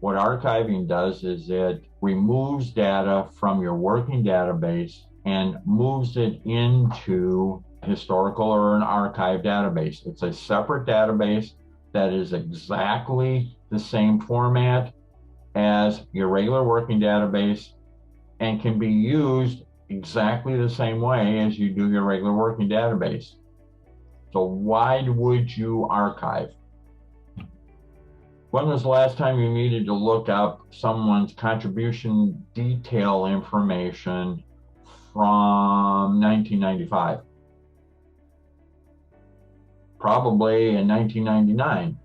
What archiving does is it removes data from your working database and moves it into historical or an archive database. It's a separate database that is exactly the same format as your regular working database and can be used exactly the same way as you do your regular working database. So why would you archive? When was the last time you needed to look up someone's contribution detail information from 1995? Probably in 1999.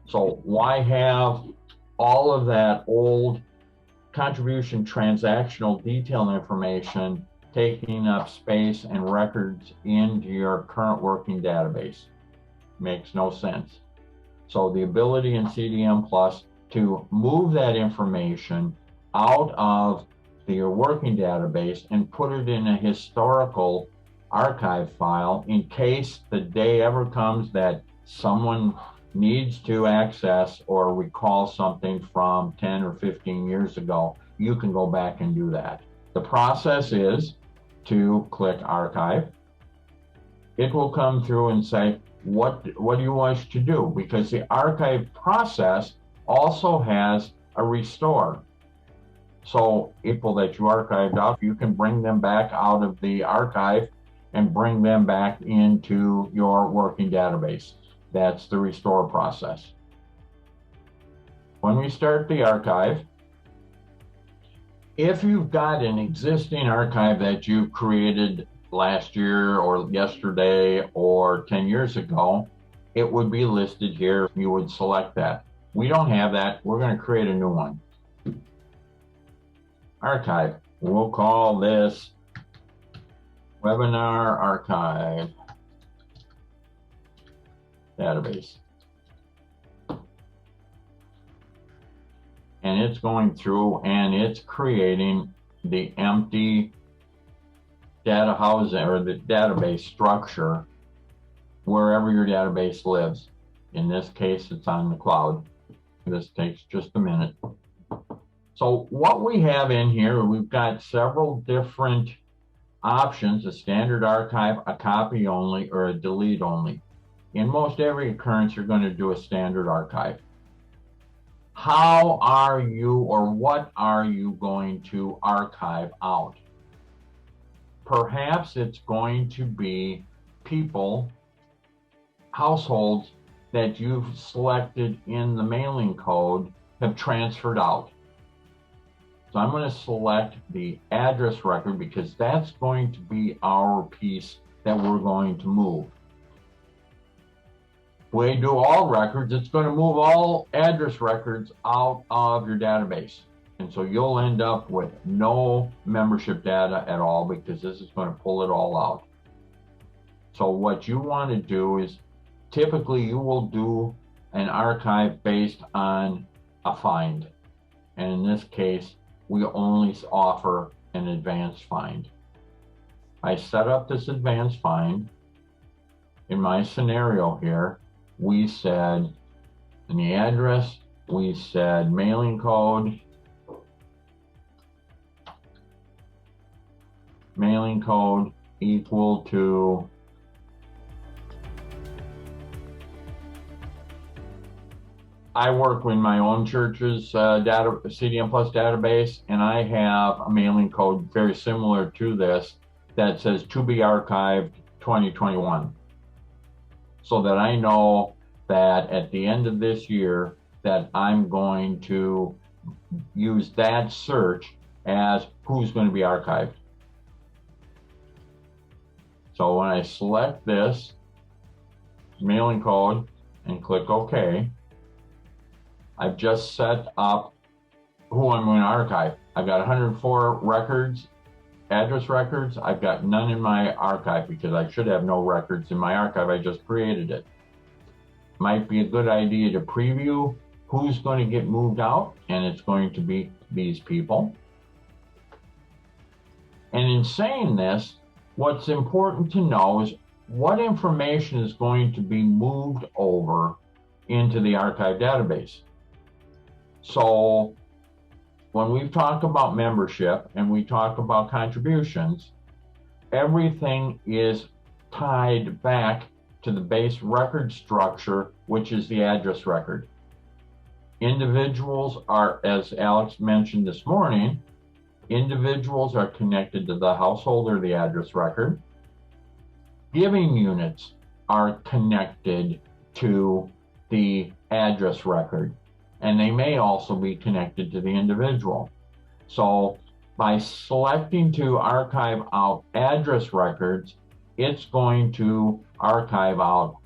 So why have all of that old contribution transactional detail information taking up space and records into your current working database? Makes no sense. So the ability in CDM Plus to move that information out of your working database and put it in a historical archive file in case the day ever comes that someone needs to access or recall something from 10 or 15 years ago, you can go back and do that. The process is to click archive. It will come through and say, what do you wish to do? Because the archive process also has a restore. So people that you archived out, you can bring them back out of the archive and bring them back into your working database. That's the restore process. When we start the archive, if you've got an existing archive that you created last year or yesterday or 10 years ago, it would be listed here. You would select that. We don't have that. We're going to create a new one. Archive. We'll call this Webinar Archive Database. And it's going through and it's creating the empty data housing or the database structure wherever your database lives. In this case, it's on the cloud. This takes just a minute. So what we have in here, we've got several different options: a standard archive, a copy only, or a delete only. In most every occurrence, you're going to do a standard archive. How are you or what are you going to archive out? Perhaps it's going to be people, households that you've selected in the mailing code have transferred out. So I'm going to select the address record because that's going to be our piece that we're going to move. If we do all records, it's going to move all address records out of your database. And so you'll end up with no membership data at all because this is going to pull it all out. So what you want to do is typically you will do an archive based on a find. And in this case, we only offer an advanced find. I set up this advanced find. In my scenario here, we said in the address, we said mailing code, equal to I work with my own church's CDM Plus database, and I have a mailing code very similar to this that says to be archived 2021. So that I know that at the end of this year that I'm going to use that search as who's going to be archived. So when I select this mailing code and click OK, I've just set up who I'm going to archive. I've got 104 records, address records. I've got none in my archive because I should have no records in my archive. I just created it. Might be a good idea to preview who's going to get moved out, and it's going to be these people. And in saying this, what's important to know is what information is going to be moved over into the archive database. So when we talk about membership and we talk about contributions, everything is tied back to the base record structure, which is the address record. Individuals are, as Alex mentioned this morning, individuals are connected to the household or the address record. Giving units are connected to the address record, and they may also be connected to the individual. So by selecting to archive out address records, it's going to archive out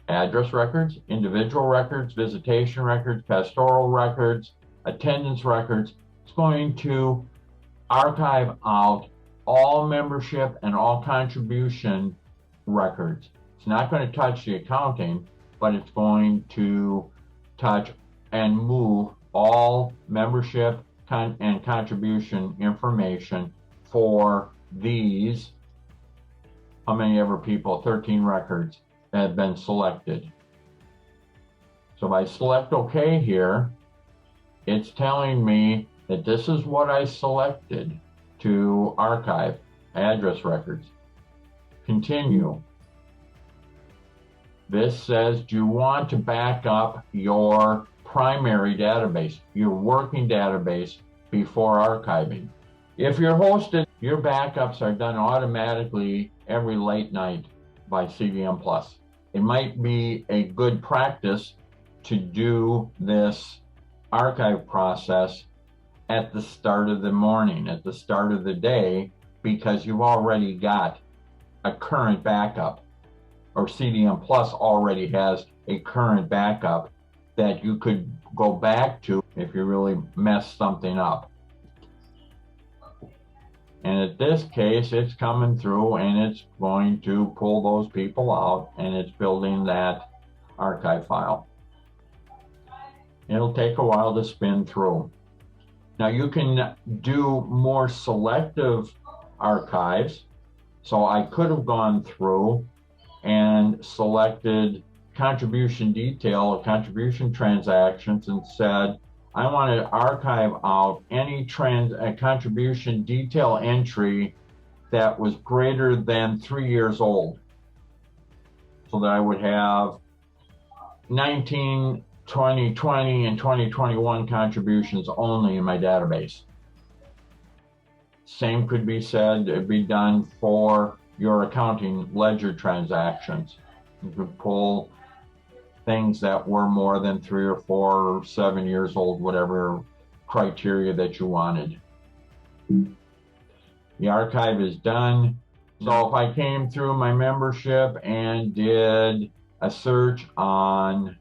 address records, individual records, visitation records, pastoral records, attendance records. It's going to archive out all membership and all contribution records. It's not going to touch the accounting, but it's going to touch and move all membership and contribution information for these, how many ever people, 13 records that have been selected. So if I select OK here, it's telling me that this is what I selected to archive, address records. Continue. This says, do you want to back up your primary database, your working database, before archiving? If you're hosted, your backups are done automatically every late night by CDM Plus. It might be a good practice to do this archive process at the start of the morning, at the start of the day, because you've already got a current backup, or CDM Plus already has a current backup that you could go back to if you really mess something up. And in this case, it's coming through and it's going to pull those people out and it's building that archive file. It'll take a while to spin through. Now you can do more selective archives. So I could have gone through and selected contribution detail or contribution transactions and said, I want to archive out any contribution detail entry that was greater than 3 years old. So that I would have 19, 2020, and 2021 contributions only in my database. Same could be said, it'd be done for your accounting ledger transactions. You could pull things that were more than 3 or 4 or 7 years old, whatever criteria that you wanted. The archive is done. So if I came through my membership and did a search on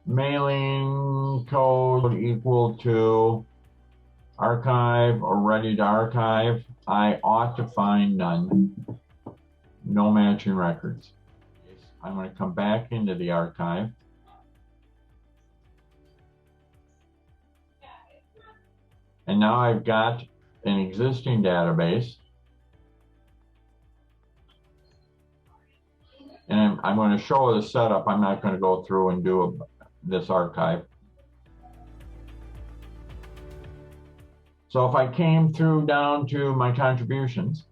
mailing code equal to archive or ready to archive, I ought to find none. No matching records. I'm going to come back into the archive. And now I've got an existing database. And I'm going to show the setup. I'm not going to go through and do this archive. So if I came through down to my contributions,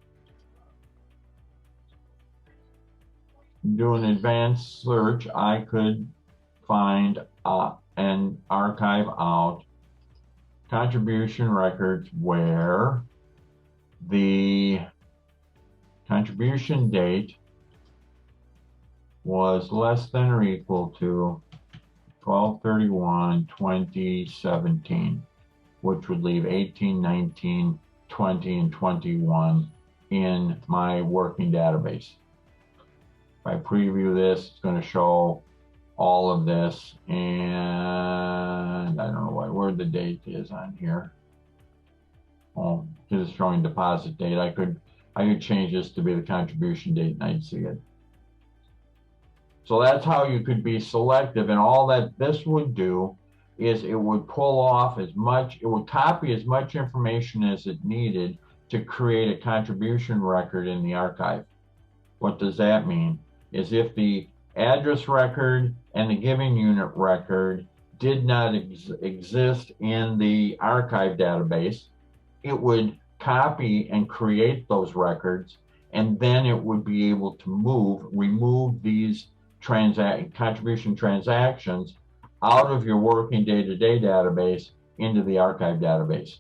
do an advanced search, I could find and archive out contribution records where the contribution date was less than or equal to 12/31/2017, which would leave 18, 19, 20, and 21 in my working database. If I preview this, it's going to show all of this, and I don't know where the date is on here. Oh, because it's showing deposit date. I could change this to be the contribution date, and I'd see it. So that's how you could be selective, and all that this would do is it would pull off as much, it would copy as much information as it needed to create a contribution record in the archive. What does that mean? Is if the address record and the giving unit record did not exist in the archive database, it would copy and create those records, and then it would be able to remove these contribution transactions out of your working day-to-day database into the archive database.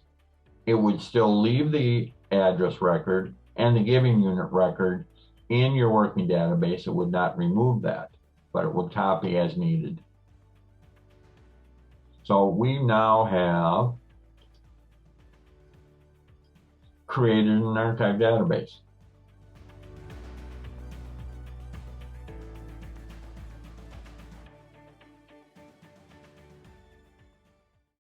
It would still leave the address record and the giving unit record in your working database. It would not remove that, but it would copy as needed. So we now have created an archive database.